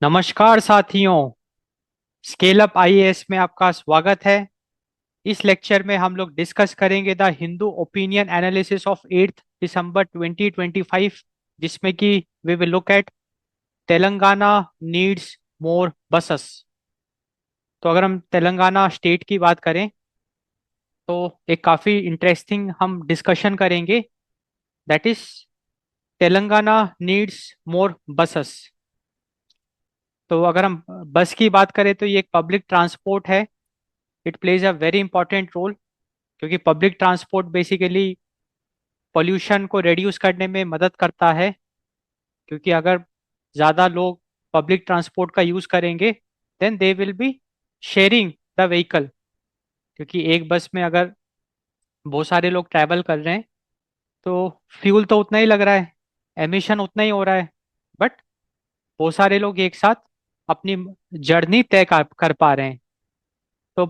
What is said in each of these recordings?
नमस्कार साथियों। Scale up IAS में आपका स्वागत है। इस लेक्चर में हम लोग डिस्कस करेंगे the Hindu opinion analysis of 8 दिसंबर 2025, जिसमें कि we will look at Telangana needs more buses. तो अगर हम तेलंगाना स्टेट की बात करें तो एक काफ़ी इंटरेस्टिंग हम डिस्कशन करेंगे, that is Telangana needs more buses. तो अगर हम बस की बात करें तो ये एक पब्लिक ट्रांसपोर्ट है। It plays a very important role, क्योंकि पब्लिक ट्रांसपोर्ट बेसिकली पोल्यूशन को रिड्यूस करने में मदद करता है। क्योंकि अगर ज़्यादा लोग पब्लिक ट्रांसपोर्ट का यूज़ करेंगे then they will be sharing the vehicle. क्योंकि एक बस में अगर बहुत सारे लोग ट्रैवल कर रहे हैं तो फ्यूल तो उतना ही लग रहा है, एमिशन उतना ही हो रहा है, बट बहुत सारे लोग एक साथ अपनी जर्नी तय कर पा रहे हैं। तो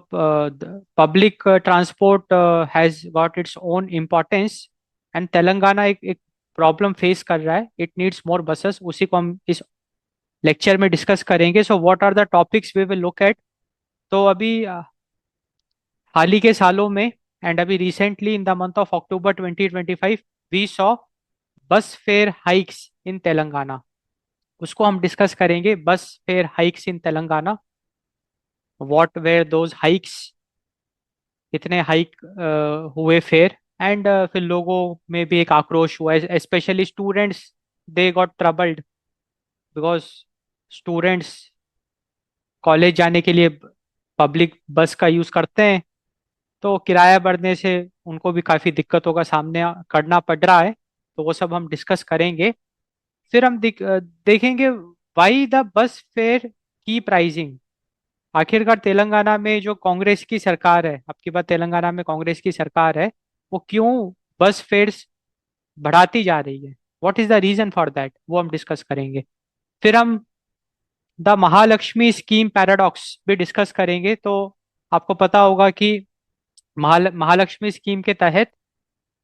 public transport has got its own importance. And Telangana एक प्रॉब्लम फेस कर रहा है, इट नीड्स मोर बसेस। उसी को हम इस लेक्चर में डिस्कस करेंगे। So what are the topics we will look at. तो अभी हाल ही के सालों में एंड अभी recently in the month of October 2025 we saw bus fare hikes in Telangana. उसको हम डिस्कस करेंगे, bus fare hikes in Telangana, what were those hikes, कितने हाइक हुए फेयर। एंड फिर लोगों में भी एक आक्रोश हुआ, specially students, they got troubled because students college जाने के लिए पब्लिक बस का यूज़ करते हैं, तो किराया बढ़ने से उनको भी काफ़ी दिक्कतों का सामना करना पड़ रहा है। तो वो सब हम डिस्कस करेंगे। फिर हम देखेंगे वाई द बस फेयर की प्राइसिंग। आखिरकार तेलंगाना में जो कांग्रेस की सरकार है, आपकी बात, तेलंगाना में कांग्रेस की सरकार है, वो क्यों बस फेयर्स बढ़ाती जा रही है, what is the reason for that, वो हम डिस्कस करेंगे। फिर हम द महालक्ष्मी स्कीम पैराडॉक्स भी डिस्कस करेंगे। तो आपको पता होगा कि महालक्ष्मी स्कीम के तहत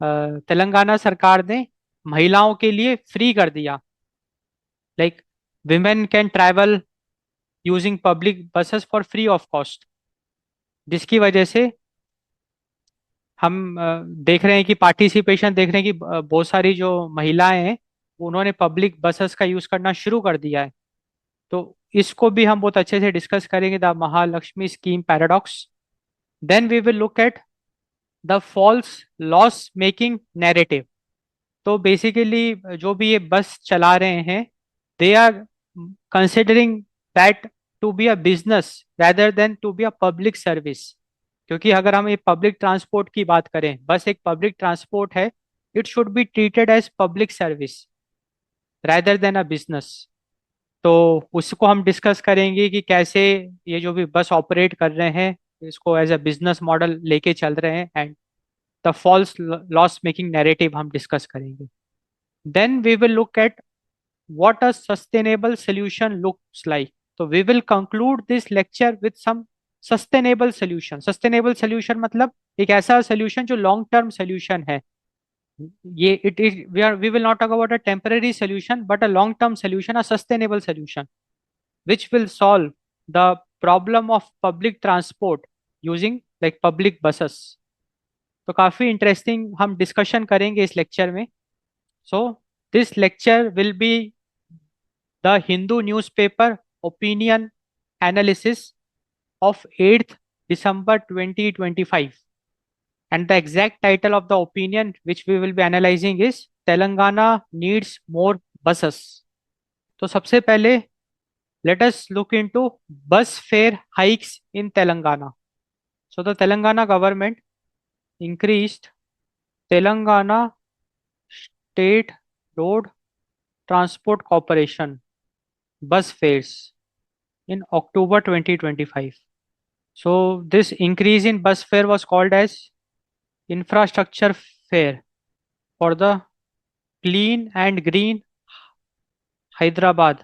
तेलंगाना सरकार ने महिलाओं के लिए फ्री कर दिया, like women can travel using public buses for free of cost, जिसकी वजह से हम देख रहे हैं कि पार्टिसिपेशन देख रहे हैं कि बहुत सारी जो महिलाएं हैं उन्होंने पब्लिक बसेस का यूज करना शुरू कर दिया है। तो इसको भी हम बहुत अच्छे से डिस्कस करेंगे, the Mahalakshmi scheme paradox. Then we will look at the false loss making narrative. तो बेसिकली जो भी ये बस चला रहे हैं, they are considering that to be a business rather than to be a public service. क्योंकि अगर हम ये पब्लिक ट्रांसपोर्ट की बात करें, बस एक पब्लिक ट्रांसपोर्ट है, it should be treated as public service rather than a business. तो उसको हम डिस्कस करेंगे कि कैसे ये जो भी बस ऑपरेट कर रहे हैं इसको एज अ बिजनेस मॉडल लेके चल रहे हैं, and the false loss making narrative हम डिस्कस करेंगे। Then we will look at what a sustainable solution looks like. तो we will conclude this lecture with some sustainable solution. Sustainable solution मतलब एक ऐसा solution जो long term solution है। ये it is we will not talk about a temporary solution but a long term solution, a sustainable solution which will solve the problem of public transport using like public buses. तो काफी interesting हम discussion करेंगे इस lecture में। So this lecture will be The Hindu newspaper opinion analysis of 8th December 2025. And the exact title of the opinion which we will be analyzing is Telangana needs more buses. तो सबसे पहले let us look into bus fare hikes in Telangana. So the Telangana government increased Telangana State Road Transport Corporation bus fares in October 2025. So this increase in bus fare was called as infrastructure fare for the clean and green Hyderabad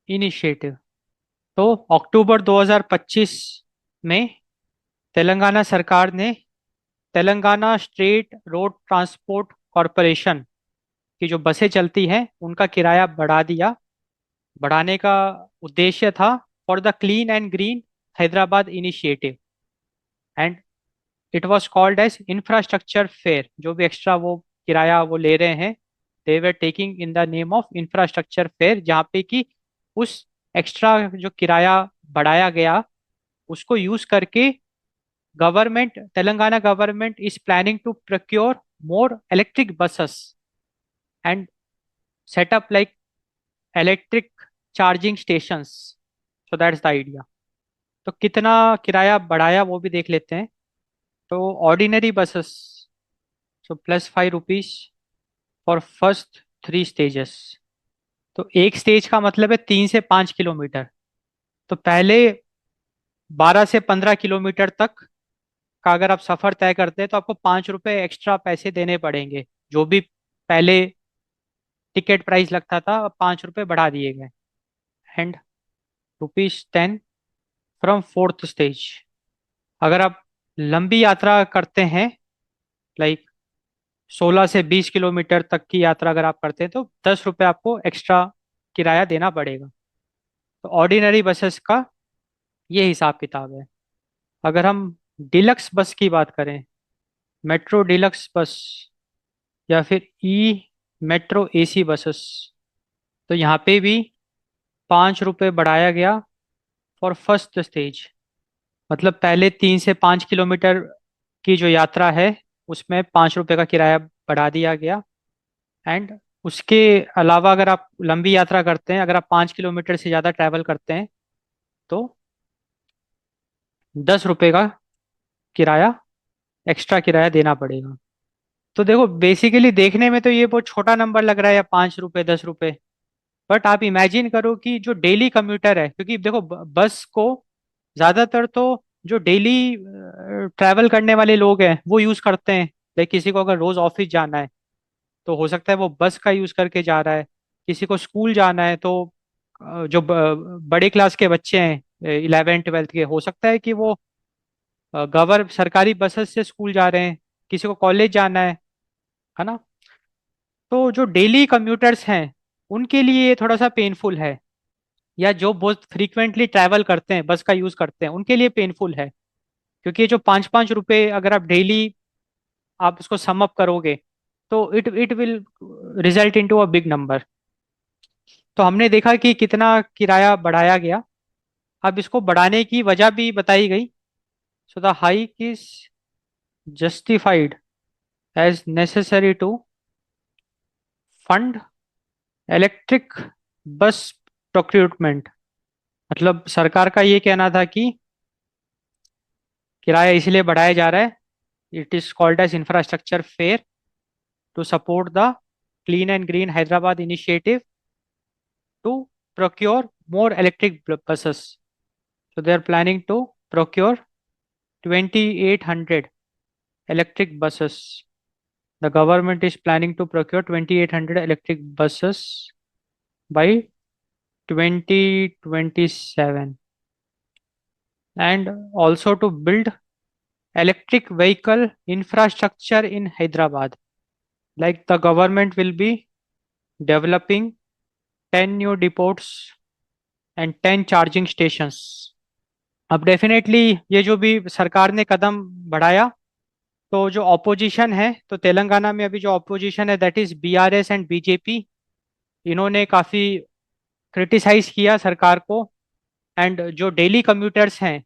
initiative. तो अक्टूबर 2025 में तेलंगाना सरकार ने Telangana state road transport corporation की जो बसें चलती हैं उनका किराया बढ़ा दिया। बढ़ाने का उद्देश्य था for the clean and green Hyderabad initiative, and it was called as infrastructure fare. जो भी एक्स्ट्रा वो किराया वो ले रहे हैं, they were taking in the name of infrastructure fare, जहाँ पे कि उस एक्स्ट्रा जो किराया बढ़ाया गया उसको यूज करके government, Telangana government is planning to procure more electric buses and set up like electric charging stations. So that's the idea. तो कितना किराया बढ़ाया वो भी देख लेते हैं। तो ordinary buses, so +5 rupees for first 3 stages. तो एक स्टेज का मतलब है 3 से 5 किलोमीटर। तो पहले 12 से 15 किलोमीटर तक का अगर आप सफर तय करते हैं तो आपको 5 रुपए एक्स्ट्रा पैसे देने पड़ेंगे। जो भी पहले टिकट प्राइस लगता था, अब 5 रुपए बढ़ा दिए गए। And ₹10 from fourth stage. अगर आप लंबी यात्रा करते हैं, लाइक 16 से 20 किलोमीटर तक की यात्रा अगर आप करते हैं, तो 10 रुपये आपको एक्स्ट्रा किराया देना पड़ेगा। तो ऑर्डिनरी बसेस का ये हिसाब किताब है। अगर हम डिलक्स बस की बात करें, मेट्रो डिलक्स बस या फिर मेट्रो एसी बसेस, तो यहाँ पे भी 5 रुपये बढ़ाया गया फॉर फर्स्ट स्टेज। मतलब पहले 3 से 5 किलोमीटर की जो यात्रा है उसमें 5 रुपये का किराया बढ़ा दिया गया। एंड उसके अलावा अगर आप लंबी यात्रा करते हैं, अगर आप 5 किलोमीटर से ज़्यादा ट्रैवल करते हैं, तो 10 रुपये का किराया, एक्स्ट्रा किराया देना पड़ेगा। तो देखो, बेसिकली देखने में तो ये बहुत छोटा नंबर लग रहा है, या 5 रुपये 10 रुपये। बट आप इमेजिन करो कि जो डेली कम्यूटर है, क्योंकि देखो बस को ज़्यादातर तो जो डेली ट्रैवल करने वाले लोग हैं वो यूज़ करते हैं। लाइक किसी को अगर रोज़ ऑफिस जाना है तो हो सकता है वो बस का यूज़ करके जा रहा है। किसी को स्कूल जाना है तो जो बड़े क्लास के बच्चे हैं, 11th 12th के, हो सकता है कि वो सरकारी बसेस से स्कूल जा रहे हैं। किसी को कॉलेज जाना है ना। तो जो डेली कम्यूटर्स हैं उनके लिए ये थोड़ा सा पेनफुल है, या जो बहुत फ्रीक्वेंटली ट्रैवल करते हैं, बस का यूज़ करते हैं, उनके लिए पेनफुल है। क्योंकि ये जो 5 5 रुपए अगर आप डेली आप इसको सम अप करोगे, तो it will result into a big number. तो हमने देखा कि कितना किराया बढ़ाया गया। अब इसको बढ़ाने की वजह भी बताई गई। So the hike is justified as necessary to fund electric bus procurement. मतलब सरकार का ये कहना था कि किराया इसलिए बढ़ाया जा रहा है, it is called as infrastructure fare to support the clean and green Hyderabad initiative to procure more electric buses. So they are planning to procure 2,800 electric buses. The government is planning to procure 2,800 electric buses by 2027, and also to build electric vehicle infrastructure in Hyderabad. Like the government will be developing 10 new depots and 10 charging stations. अब definitely ये जो भी सरकार ने कदम बढ़ाया, तो जो opposition है, तो तेलंगाना में अभी जो ऑपोजिशन है that is BRS and BJP, इन्होंने काफ़ी क्रिटिसाइज किया सरकार को। एंड जो डेली कम्यूटर्स हैं,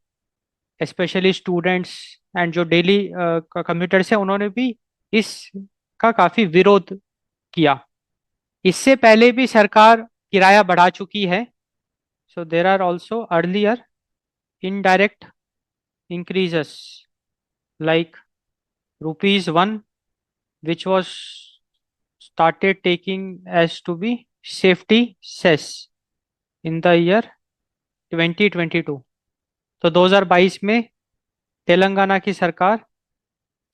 स्पेशली स्टूडेंट्स एंड जो डेली कम्यूटर्स हैं, उन्होंने भी इसका काफ़ी विरोध किया। इससे पहले भी सरकार किराया बढ़ा चुकी है। So there are also earlier indirect increases like ₹1, which was started taking as to be safety cess in the year 2022। तो 2022 में तेलंगाना की सरकार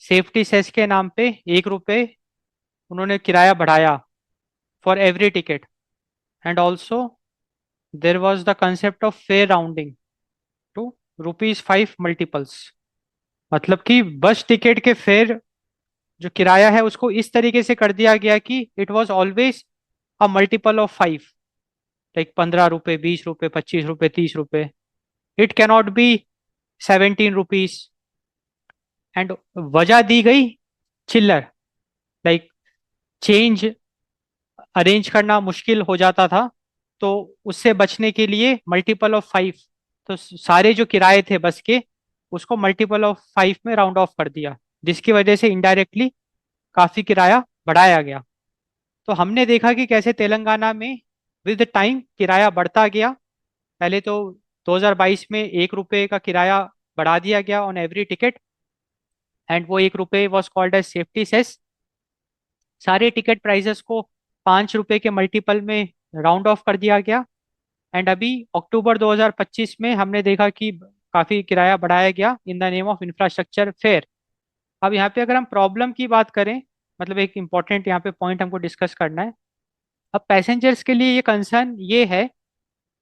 सेफ्टी सेस के नाम पे 1 रुपए उन्होंने किराया बढ़ाया for every ticket. And also there was the concept of fare rounding to ₹5 multiples. मतलब कि बस टिकट के फेयर जो किराया है उसको इस तरीके से कर दिया गया कि it was always a multiple of 5। Like 15 रुपए, 20 रुपए, 25 रुपए, 30 रुपए। It cannot be 17 rupees. And वजह दी गई चिल्लर, लाइक चेंज अरेंज करना मुश्किल हो जाता था। तो उससे बचने के लिए मल्टीपल ऑफ 5, तो सारे जो किराए थे बस के, उसको मल्टीपल ऑफ 5 में राउंड ऑफ कर दिया, जिसकी वजह से इनडायरेक्टली काफी किराया बढ़ाया गया। तो हमने देखा कि कैसे तेलंगाना में विद टाइम किराया बढ़ता गया। पहले तो 2022 में 1 रुपए का किराया बढ़ा दिया गया ऑन एवरी टिकट, एंड वो 1 रुपए was called as safety cess. सारे टिकट प्राइसेस को 5 रुपए के मल्टीपल में राउंड ऑफ कर दिया गया। एंड अभी अक्टूबर 2025 में हमने देखा कि काफी किराया बढ़ाया गया इन the name of infrastructure fair. अब यहाँ पे अगर हम प्रॉब्लम की बात करें, मतलब एक इम्पॉर्टेंट यहाँ पे पॉइंट हमको डिस्कस करना है। अब पैसेंजर्स के लिए ये कंसर्न ये है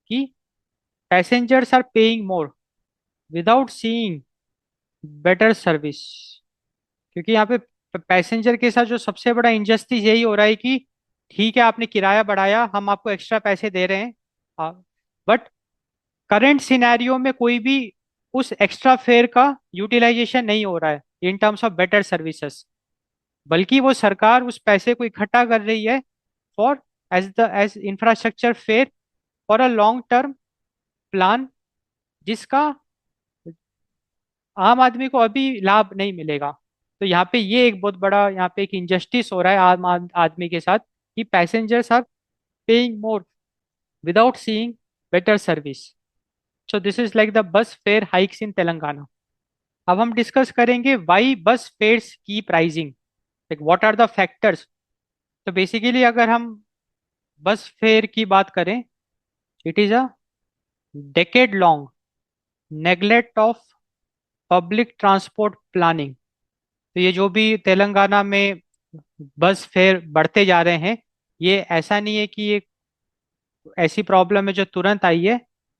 कि passengers are paying more without seeing better service. क्योंकि यहाँ पे पैसेंजर के साथ जो सबसे बड़ा इंजस्टिस यही हो रहा है कि ठीक है आपने किराया बढ़ाया, हम आपको एक्स्ट्रा पैसे दे रहे हैं, बट करंट सिनेरियो में कोई भी उस एक्स्ट्रा फेयर का यूटिलाइजेशन नहीं हो रहा है in terms of better services. बल्कि वो सरकार उस पैसे को इकट्ठा कर रही है for as infrastructure fare for a long term plan, जिसका आम आदमी को अभी लाभ नहीं मिलेगा। तो यहाँ पे ये एक बहुत बड़ा यहाँ पे एक इंजस्टिस हो रहा है आदमी के साथ, कि passengers are paying more without seeing better service. So this is like the bus fare hikes in Telangana. अब हम डिस्कस करेंगे वाई बस फेयर्स की pricing, like what are the factors. तो बेसिकली अगर हम बस फेयर की बात करें, it is a decade long neglect of public transport planning. तो ये जो भी तेलंगाना में बस फेयर बढ़ते जा रहे हैं, ये ऐसा नहीं है कि ये ऐसी प्रॉब्लम है जो तुरंत आई है।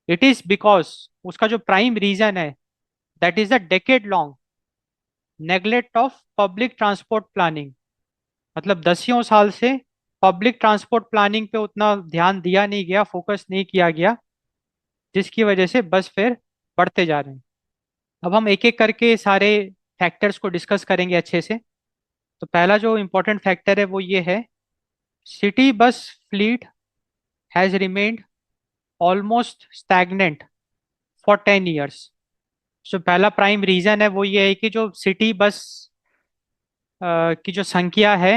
इट इज बिकॉज उसका जो प्राइम रीजन है, that is the decade long neglect of public transport planning. मतलब दसियों साल से पब्लिक ट्रांसपोर्ट प्लानिंग पे उतना ध्यान दिया नहीं गया, फोकस नहीं किया गया, जिसकी वजह से बस फेयर बढ़ते जा रहे हैं। अब हम एक एक करके सारे फैक्टर्स को डिस्कस करेंगे अच्छे से। तो पहला जो इम्पोर्टेंट फैक्टर है वो ये है, city bus fleet has remained almost stagnant for 10 years. जो पहला प्राइम रीजन है वो ये है कि जो सिटी बस की जो संख्या है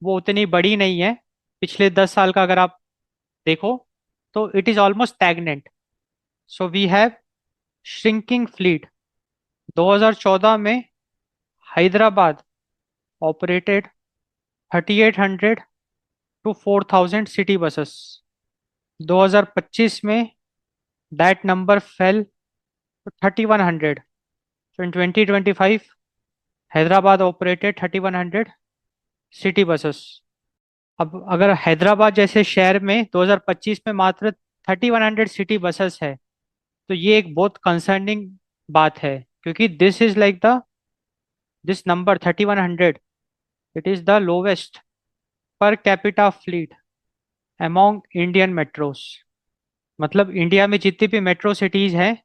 वो उतनी बड़ी नहीं है। पिछले 10 साल का अगर आप देखो तो it is almost stagnant. So we have shrinking fleet. 2014 में Hyderabad operated 3800 to 4000 city buses. 2025 में that number fell to 3100। So in 2025 Hyderabad operated 3100 city buses. अब अगर हैदराबाद जैसे शहर में 2025 में मात्र 3100 सिटी बसेस है, तो ये एक बहुत कंसर्निंग बात है। क्योंकि this is like the this number 3100, it is the lowest per capita fleet among Indian metros. मतलब इंडिया में जितनी भी मेट्रो सिटीज हैं,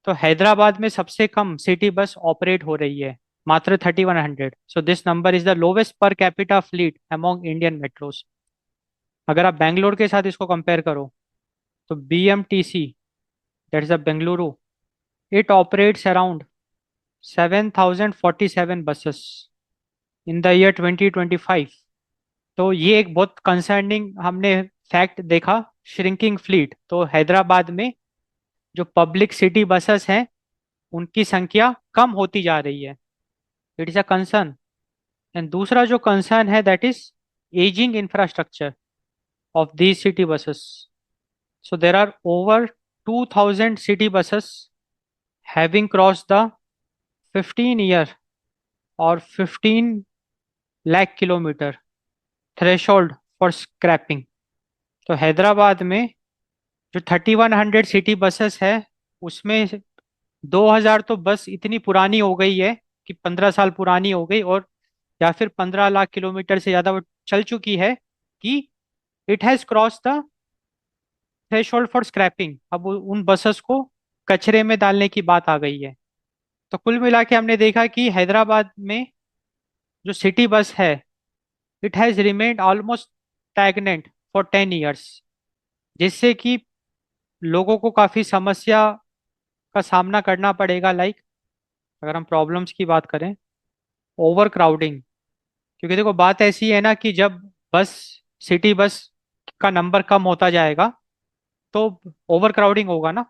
तो हैदराबाद में सबसे कम सिटी बस ऑपरेट हो रही है, मात्र 3100। So this number is the lowest per capita fleet among Indian metros. अगर आप बैंगलोर के साथ इसको कंपेयर करो, तो BMTC, that is the Bengaluru, it operates around 7047 buses in the year 2025। तो ये एक बहुत कंसर्निंग हमने फैक्ट देखा, श्रिंकिंग फ्लीट। तो हैदराबाद में जो पब्लिक सिटी बसेस हैं उनकी संख्या कम होती जा रही है। It is a concern. And दूसरा जो कंसर्न है, that is ageing infrastructure of these city buses. So there are over 2000 city buses having cross the 15 year और 15 lakh kilometre threshold for scrapping. तो हैदराबाद में जो 3100 सिटी बसेस है, उसमें 2000 तो बस इतनी पुरानी हो गई है कि 15 साल पुरानी हो गई, और या फिर 15 लाख किलोमीटर से ज़्यादा वो चल चुकी है कि it has cross the threshold for scrapping, अब उन बसेस को कचरे में डालने की बात आ गई है। तो कुल मिला के हमने देखा कि हैदराबाद में जो सिटी बस है, it has remained almost stagnant for 10 years, जिससे कि लोगों को काफी समस्या का सामना करना पड़ेगा। लाइक अगर हम प्रॉब्लम्स की बात करें, ओवर क्राउडिंग, क्योंकि देखो बात ऐसी है ना कि जब बस सिटी बस का नंबर कम होता जाएगा तो ओवर क्राउडिंग होगा ना,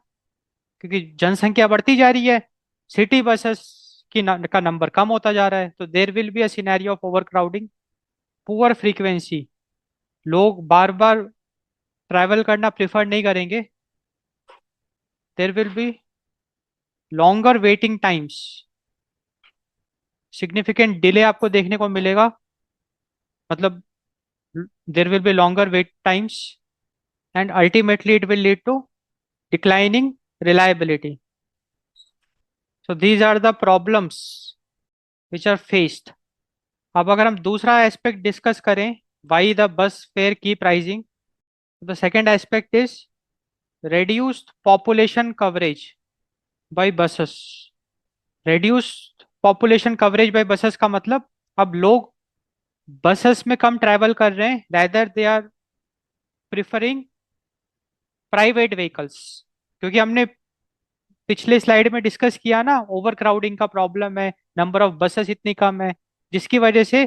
क्योंकि जनसंख्या बढ़ती जा रही है, सिटी बसेस का नंबर कम होता जा रहा है, तो there will be a scenario of overcrowding. Poor frequency, लोग बार बार ट्रैवल करना प्रेफर नहीं करेंगे। There will be longer waiting times, significant delay आपको देखने को मिलेगा, मतलब there will be longer wait times, and ultimately it will lead to declining reliability. So these are the problems which are faced. अब अगर हम दूसरा एस्पेक्ट डिस्कस करें, why the bus fare keep rising, the second aspect is reduced population coverage by buses. reduced population coverage by buses का मतलब, अब लोग buses में कम ट्रैवल कर रहे हैं, rather they are preferring private vehicles, क्योंकि हमने पिछले स्लाइड में डिस्कस किया ना, ओवर क्राउडिंग का प्रॉब्लम है, नंबर ऑफ बसेस इतनी कम है, जिसकी वजह से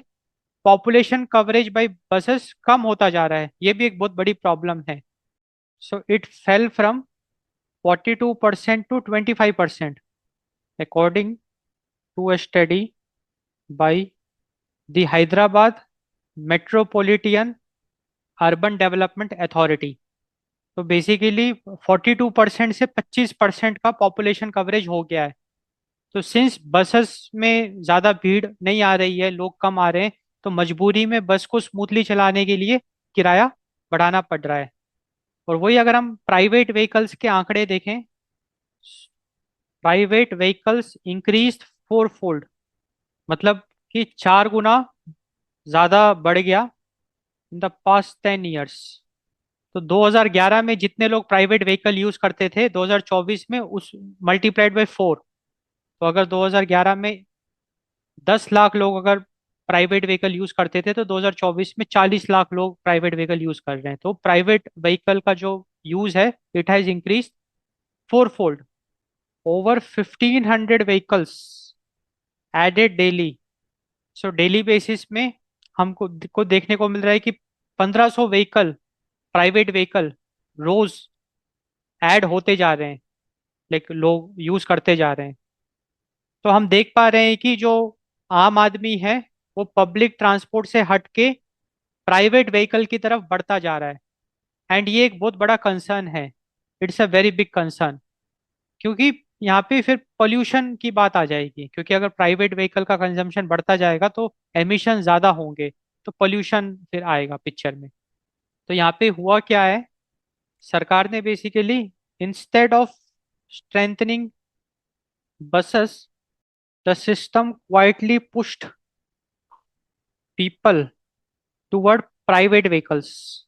पॉपुलेशन कवरेज बाय बसेस कम होता जा रहा है। ये भी एक बहुत बड़ी प्रॉब्लम है। So it fell from 42% to 25%, according to a study by the Hyderabad metropolitan urban development authority. तो बेसिकली 42% से 25% का पॉपुलेशन कवरेज हो गया है। तो सिंस बसेस में ज़्यादा भीड़ नहीं आ रही है, लोग कम आ रहे हैं, तो मजबूरी में बस को स्मूथली चलाने के लिए किराया बढ़ाना पड़ रहा है। और वही अगर हम प्राइवेट व्हीकल्स के आंकड़े देखें, प्राइवेट व्हीकल्स इंक्रीज 4-fold, मतलब कि 4 गुना ज़्यादा बढ़ गया इन द पास्ट 10 ईयर्स। तो 2011 में जितने लोग प्राइवेट व्हीकल यूज करते थे, 2024 में उस मल्टीप्लाइड बाय 4। तो अगर 2011 में 10 लाख लोग अगर प्राइवेट व्हीकल यूज करते थे, तो 2024 में 40 लाख लोग प्राइवेट व्हीकल यूज कर रहे हैं। तो प्राइवेट व्हीकल का जो यूज है, it has increase 4-fold, over 1500 vehicles added daily. So daily basis में हमको को देखने को मिल रहा है कि 1500 व्हीकल, प्राइवेट व्हीकल रोज ऐड होते जा रहे हैं, लेकिन लोग यूज करते जा रहे हैं। तो हम देख पा रहे हैं कि जो आम आदमी है, वो पब्लिक ट्रांसपोर्ट से हट के प्राइवेट व्हीकल की तरफ बढ़ता जा रहा है। एंड ये एक बहुत बड़ा कंसर्न है, it's a very big concern, क्योंकि यहाँ पे फिर पोल्यूशन की बात आ जाएगी, क्योंकि अगर प्राइवेट व्हीकल का कंजम्पशन बढ़ता जाएगा तो एमिशन ज़्यादा होंगे, तो पोल्यूशन फिर आएगा पिक्चर में। तो यहाँ पे हुआ क्या है, सरकार ने basically instead of strengthening buses, the system quietly pushed people toward private vehicles,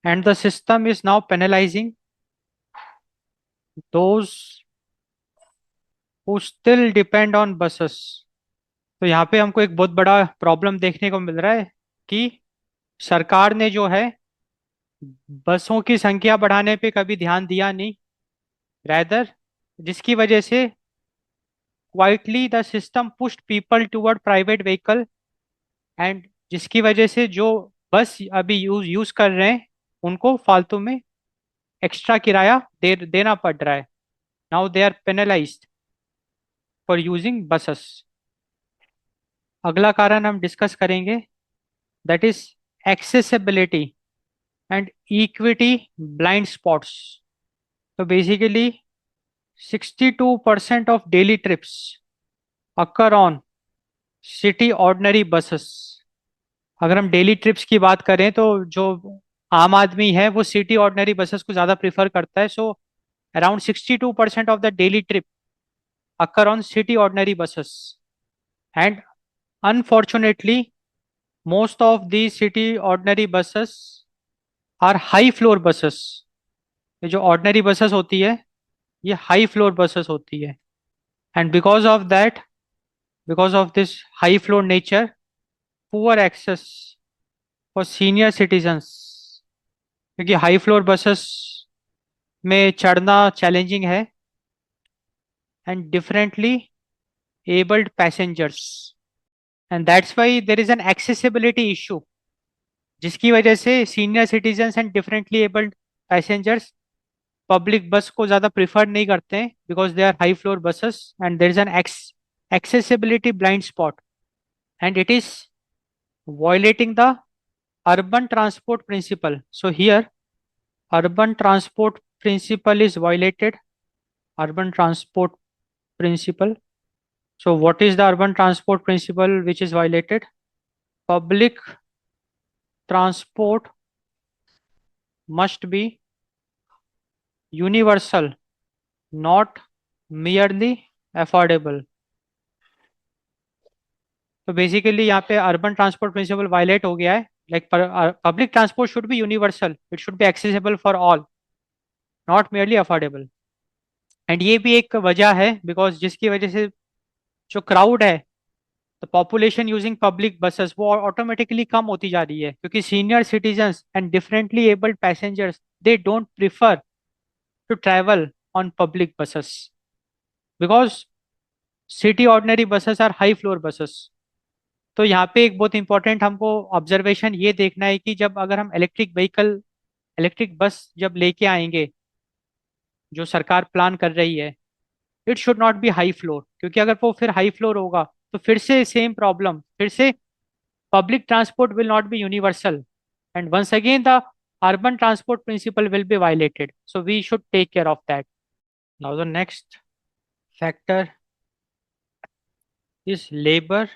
and the system is now penalizing those who still depend on buses. तो यहाँ पे हमको एक बहुत बड़ा प्रॉब्लम देखने को मिल रहा है कि सरकार ने जो है बसों की संख्या बढ़ाने पे कभी ध्यान दिया नहीं, रैदर जिसकी वजह से quietly the system pushed people toward private vehicle, and जिसकी वजह से जो बस अभी यूज कर रहे हैं, उनको फालतू में एक्स्ट्रा किराया देना पड़ रहा है। Now they are penalised for using buses. अगला कारण हम डिस्कस करेंगे, that is accessibility and equity blind spots. तो basically 62% of daily trips occur on city ordinary buses. अगर हम डेली ट्रिप्स की बात करें, तो जो आम आदमी है वो सिटी ऑर्डिनरी बसेस को ज़्यादा प्रीफर करता है। So around 62% of the daily trip occur on city ordinary buses, and unfortunately most of these city ordinary buses are high floor buses. ये जो ऑर्डिनरी बसेस होती है, ये हाई फ्लोर बसेस होती है। And because of this high floor nature, poor access for senior citizens, क्योंकि high floor buses में चढ़ना चैलेंजिंग है, and differently abled passengers, and that's why there is an accessibility issue, जिसकी वजह से senior citizens and differently abled passengers public bus को ज़्यादा prefer नहीं करते हैं, because they are high floor buses and there is an accessibility blind spot, and it is violating the urban transport principle. So here urban transport principle is violated. Urban transport principle. So what is the urban transport principle which is violated? Public transport must be universal, not merely affordable. तो basically यहाँ पे urban transport principal violet हो गया है। Like public transport should be universal, it should be accessible for all, not merely affordable. And ये भी एक वजह है बिकॉज जिसकी वजह से जो क्राउड है, the population using public buses, वो ऑटोमेटिकली कम होती जा रही है, क्योंकि senior citizens and differently abled passengers they don't prefer to travel on public buses, because city ordinary buses are high floor buses. तो यहाँ पे एक बहुत इंपॉर्टेंट हमको ऑब्जर्वेशन ये देखना है कि जब अगर हम इलेक्ट्रिक बस जब लेके आएंगे, जो सरकार प्लान कर रही है, it should not be high floor, क्योंकि अगर वो फिर हाई फ्लोर होगा तो फिर से सेम प्रॉब्लम, फिर से public transport will not be universal, and once again the urban transport principle will be violated, so we should take care of that. Now the next factor is labor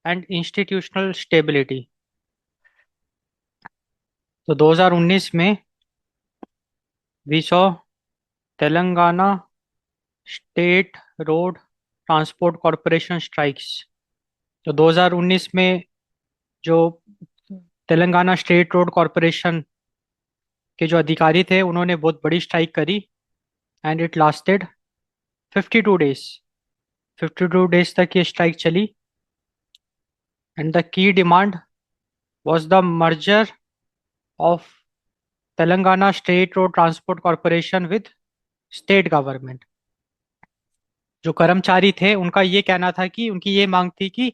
and institutional stability. तो 2019 में we saw Telangana state road transport corporation strikes. तो 2019 में जो Telangana state road corporation के जो अधिकारी थे, उन्होंने बहुत बड़ी स्ट्राइक करी, and it lasted 52 days. 52 days तक ये स्ट्राइक चली, and the key demand was the merger of Telangana state road transport corporation with state government. जो कर्मचारी थे उनका ये कहना था कि उनकी ये मांग थी कि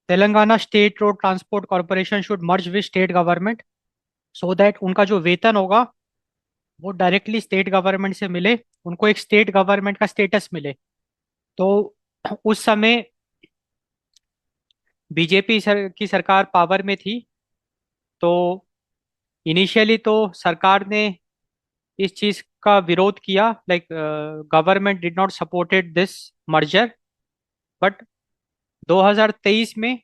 Telangana state road transport corporation should merge with state government, so that उनका जो वेतन होगा वो डायरेक्टली स्टेट गवर्नमेंट से मिले, उनको एक स्टेट गवर्नमेंट का स्टेटस मिले। तो उस समय बीजेपी की सरकार पावर में थी, तो इनिशियली तो सरकार ने इस चीज का विरोध किया, like government did not supported this merger, but 2023 में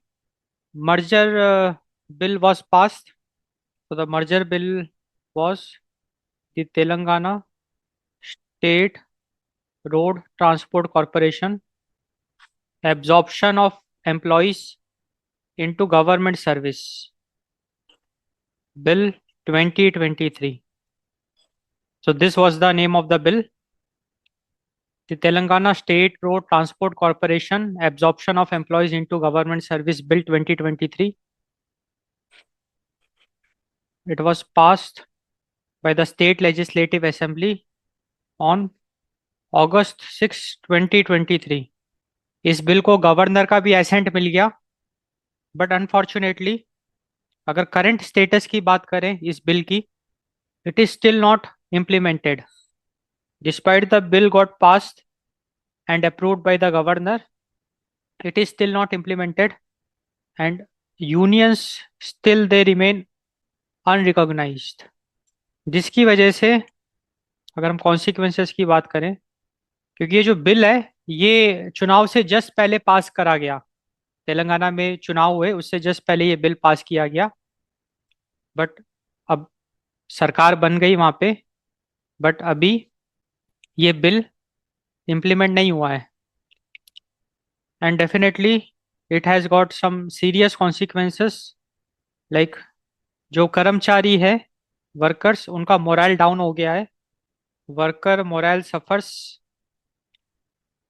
मर्जर बिल वाज पास्ड। तो the merger bill was the Telangana state road transport corporation absorption of employees into government service bill 2023। So this was the name of the bill, the Telangana State Road Transport Corporation Absorption of Employees into Government Service Bill 2023. It was passed by the State Legislative Assembly on August 6, 2023. इस bill को governor का भी accent मिल गया, but unfortunately अगर current status की बात करें इस बिल की, it is still not implemented. Despite the bill got passed and approved by the governor, it is still not implemented, and unions still they remain unrecognized, जिसकी वजह से अगर हम कॉन्सिक्वेंसेस की बात करें, क्योंकि ये जो बिल है ये चुनाव से जस्ट पहले पास करा गया, तेलंगाना में चुनाव हुए उससे जस्ट पहले ये बिल पास किया गया, बट अब सरकार बन गई वहां पे, बट अभी ये बिल इम्प्लीमेंट नहीं हुआ है, and definitely it has got some serious consequences, like जो कर्मचारी है, वर्कर्स, उनका मोरल डाउन हो गया है। Worker morale suffers,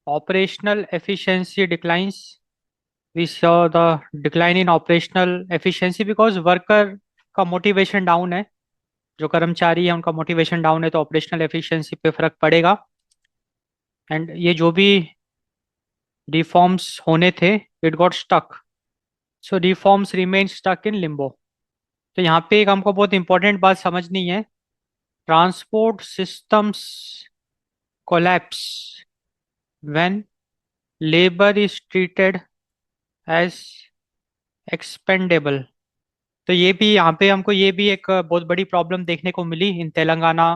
operational efficiency declines. We saw the decline in operational efficiency because worker का मोटिवेशन डाउन है। जो कर्मचारी है उनका मोटिवेशन डाउन है, तो ऑपरेशनल एफिशिएंसी पे फर्क पड़ेगा। एंड ये जो भी रिफॉर्म्स होने थे, it got stuck. So reforms remain stuck in limbo. तो यहाँ पे एक हमको बहुत इंपॉर्टेंट बात समझनी है। Transport systems collapse when labour is treated as expendable. तो ये भी यहाँ पे हमको ये भी एक बहुत बड़ी प्रॉब्लम देखने को मिली in Telangana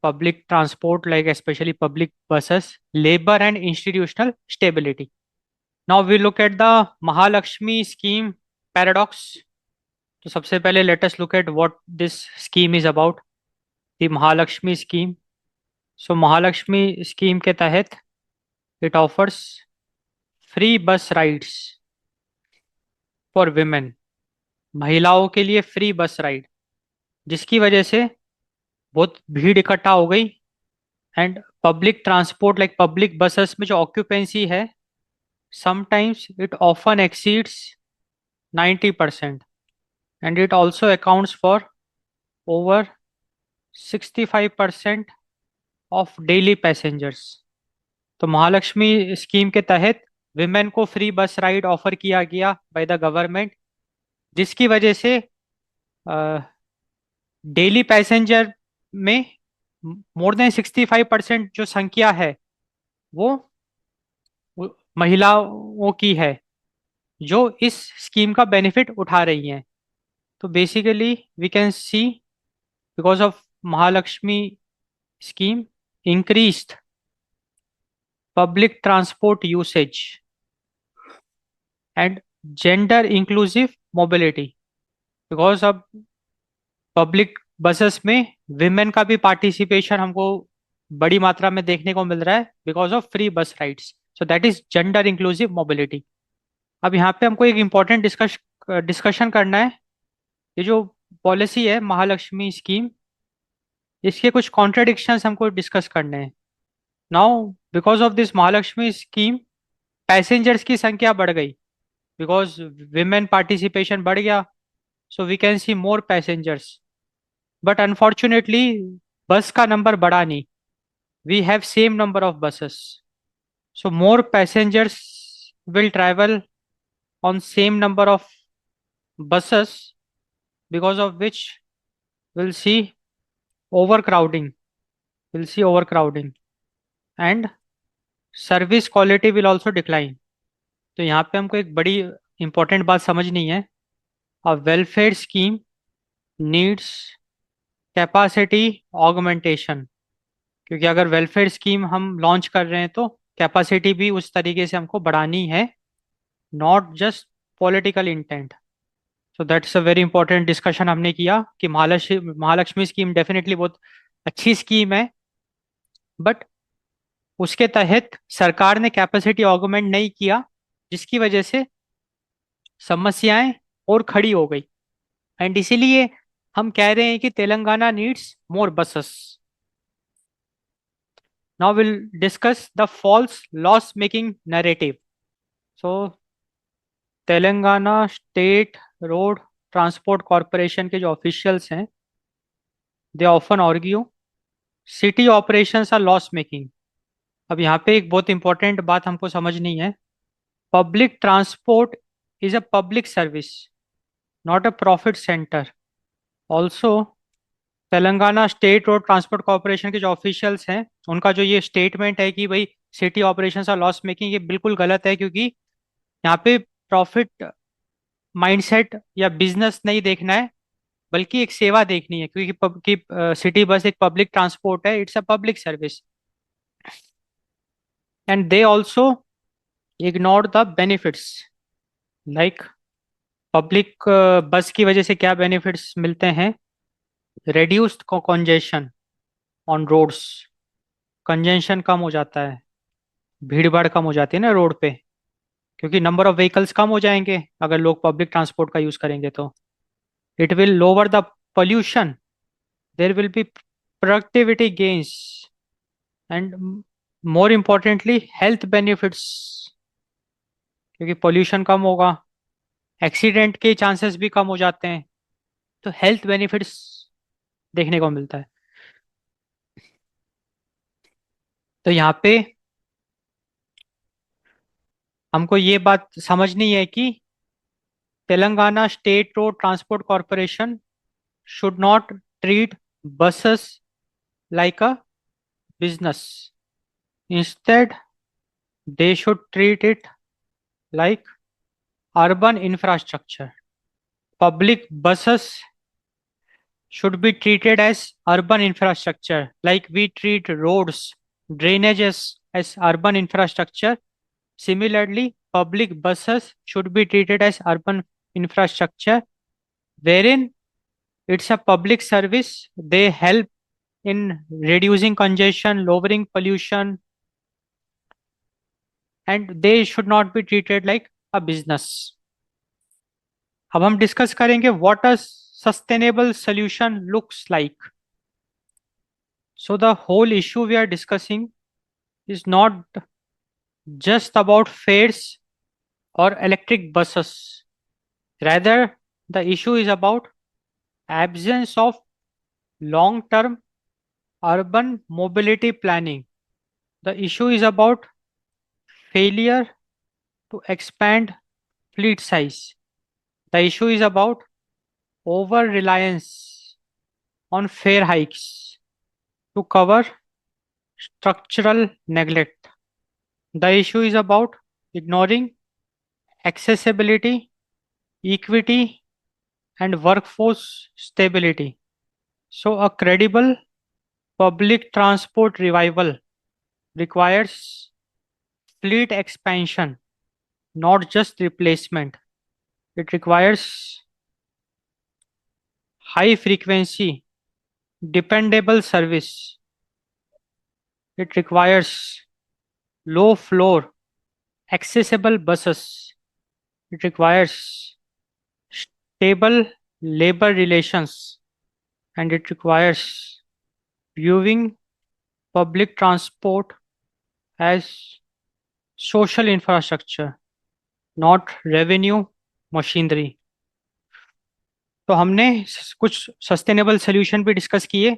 public transport, like specially public buses, labour and institutional stability. Now we look at the Mahalakshmi scheme paradox. तो सबसे पहले let us look at what this scheme is about, the Mahalakshmi scheme. So Mahalakshmi scheme के तहत it offers free bus rides for women. महिलाओं के लिए free बस ride, जिसकी वजह से बहुत भीड़ इकट्ठा हो गई। And public transport like public buses में जो ऑक्यूपेंसी है, sometimes it often exceeds 90%। And it also accounts for over 65% of daily passengers. तो महालक्ष्मी स्कीम के तहत विमेन को फ्री बस राइड ऑफर किया गया बाय द गवर्नमेंट, जिसकी वजह से डेली पैसेंजर में मोर देन 65% जो संख्या है वो महिलाओं की है, जो इस स्कीम का बेनिफिट उठा रही हैं। तो basically we can see because of Mahalakshmi scheme increased public transport usage and gender inclusive mobility, because अब पब्लिक बसेस में विमेन का भी पार्टिसिपेशन हमको बड़ी मात्रा में देखने को मिल रहा है because of free bus rides. So that is gender inclusive mobility. अब यहाँ पे हमको एक इम्पॉर्टेंट डिस्कशन करना है। ये जो पॉलिसी है महालक्ष्मी स्कीम, इसके कुछ कॉन्ट्रडिक्शंस हमको डिस्कस करने हैं। Now because of this Mahalakshmi scheme, passengers की संख्या बढ़ गई बिकॉज विमेन पार्टिसिपेशन बढ़ गया। So we can see more passengers, but unfortunately bus का नंबर बढ़ा नहीं। We have same number of buses, so more passengers will travel on same number of buses, because of which we'll see overcrowding, and service quality will also decline. तो यहाँ पे हमको एक बड़ी important बात समझनी है। अ welfare scheme needs capacity augmentation, क्योंकि अगर वेलफेयर स्कीम हम लॉन्च कर रहे हैं तो कैपेसिटी भी उस तरीके से हमको बढ़ानी है, not just political intent. So that's a very important discussion हमने किया कि महालक्ष्मी स्कीम डेफिनेटली बहुत अच्छी स्कीम है, बट उसके तहत सरकार ने कैपेसिटी ऑगमेंट नहीं किया, जिसकी वजह से समस्याएं और खड़ी हो गई। एंड इसीलिए हम कह रहे हैं कि Telangana needs more buses. Now will discuss the false loss making narrative. So Telangana state road transport corporation के जो ऑफिशियल्स हैं, they often argue city operations are loss making. अब यहाँ पे एक बहुत इंपॉर्टेंट बात हमको समझनी है। Public transport is a public service, not a profit centre. Also Telangana state road transport corporation के जो ऑफिशियल्स हैं, उनका जो ये स्टेटमेंट है कि भाई city operations are loss making, ये बिल्कुल गलत है। क्योंकि यहाँ पे प्रॉफिट माइंडसेट या बिजनेस नहीं देखना है, बल्कि एक सेवा देखनी है। क्योंकि सिटी बस एक पब्लिक ट्रांसपोर्ट है, it's a public service. And they also ignore the benefits, like public bus की वजह से क्या बेनिफिट्स मिलते हैं। Reduced congestion on roads, congestion कम हो जाता है, भीड़ भाड़ कम हो जाती है ना रोड पे, क्योंकि नंबर ऑफ व्हीकल्स कम हो जाएंगे अगर लोग पब्लिक ट्रांसपोर्ट का यूज करेंगे तो। It will lower the pollution. There will be productivity gains and more importantly health benefits, क्योंकि पोल्यूशन कम होगा, एक्सीडेंट के चांसेस भी कम हो जाते हैं, तो हेल्थ बेनिफिट्स देखने को मिलता है। तो यहाँ पे हमको ये बात समझनी है कि Telangana state road transport corporation should not treat buses like a business. Instead, they should treat it like urban infrastructure. Public buses should be treated as urban infrastructure, like we treat roads, drainages as urban infrastructure. Similarly, public buses should be treated as urban infrastructure, wherein it's a public service. They help in reducing congestion, lowering pollution, and they should not be treated like a business. अब हम discuss करेंगे what a sustainable solution looks like. So the whole issue we are discussing is not just about fares or electric buses. Rather, the issue is about absence of long-term urban mobility planning. The issue is about failure to expand fleet size. The issue is about over-reliance on fare hikes to cover structural neglect. The issue is about ignoring accessibility, equity, and workforce stability. So, a credible public transport revival requires fleet expansion, not just replacement. It requires high frequency, dependable service. It requires low floor, accessible buses. It requires stable labor relations, and it requires viewing public transport as social infrastructure, not revenue machinery. तो हमने कुछ sustainable solution भी discuss किए,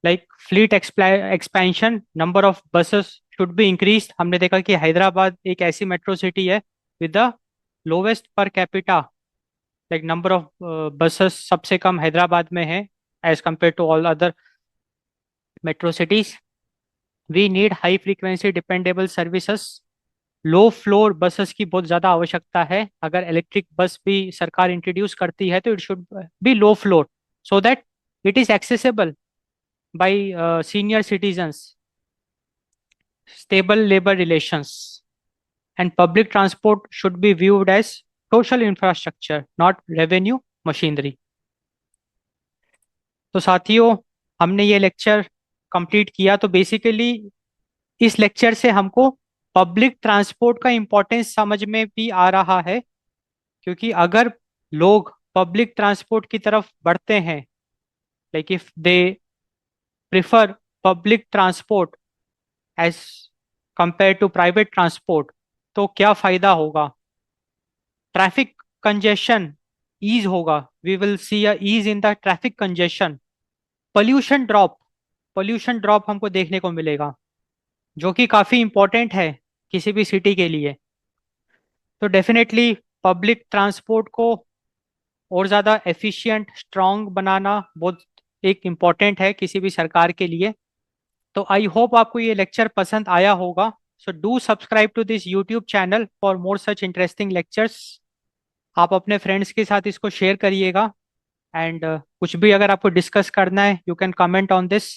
like fleet expansion, number of buses should be increase. हमने देखा कि हैदराबाद एक ऐसी मेट्रो सिटी है with the lowest per capita, like number of buses सबसे कम हैदराबाद में है as compare to all other metro cities. We need high frequency dependable services. Low floor buses की बहुत ज़्यादा आवश्यकता है. अगर इलेक्ट्रिक बस भी सरकार इंट्रोड्यूस करती है तो it should B low floor so that it is accessible bye senior citizens. Stable labour relations and public transport should be viewed as social infrastructure, not revenue machinery. तो साथियों, हमने ये lecture complete किया. तो basically इस lecture से हमको public transport का इंपॉर्टेंस समझ में भी आ रहा है, क्योंकि अगर लोग पब्लिक ट्रांसपोर्ट की तरफ बढ़ते हैं, like if they prefer public transport as compare to private transport, तो क्या फायदा होगा? ट्रैफिक कंजेशन ईज होगा. We will see a ease in the traffic congestion. Pollution drop, pollution drop हमको देखने को मिलेगा, जो कि काफ़ी इम्पोर्टेंट है किसी भी सिटी के लिए. तो डेफिनेटली पब्लिक ट्रांसपोर्ट को और ज़्यादा एफिशिएंट, स्ट्रॉन्ग बनाना बहुत एक इम्पॉर्टेंट है किसी भी सरकार के लिए. तो आई होप आपको ये लेक्चर पसंद आया होगा. So do subscribe to this YouTube channel for more such interesting lectures. आप अपने फ्रेंड्स के साथ इसको शेयर करिएगा. एंड कुछ भी अगर आपको डिस्कस करना है, you can comment on this.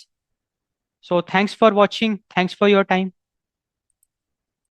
So thanks for watching, thanks for your time.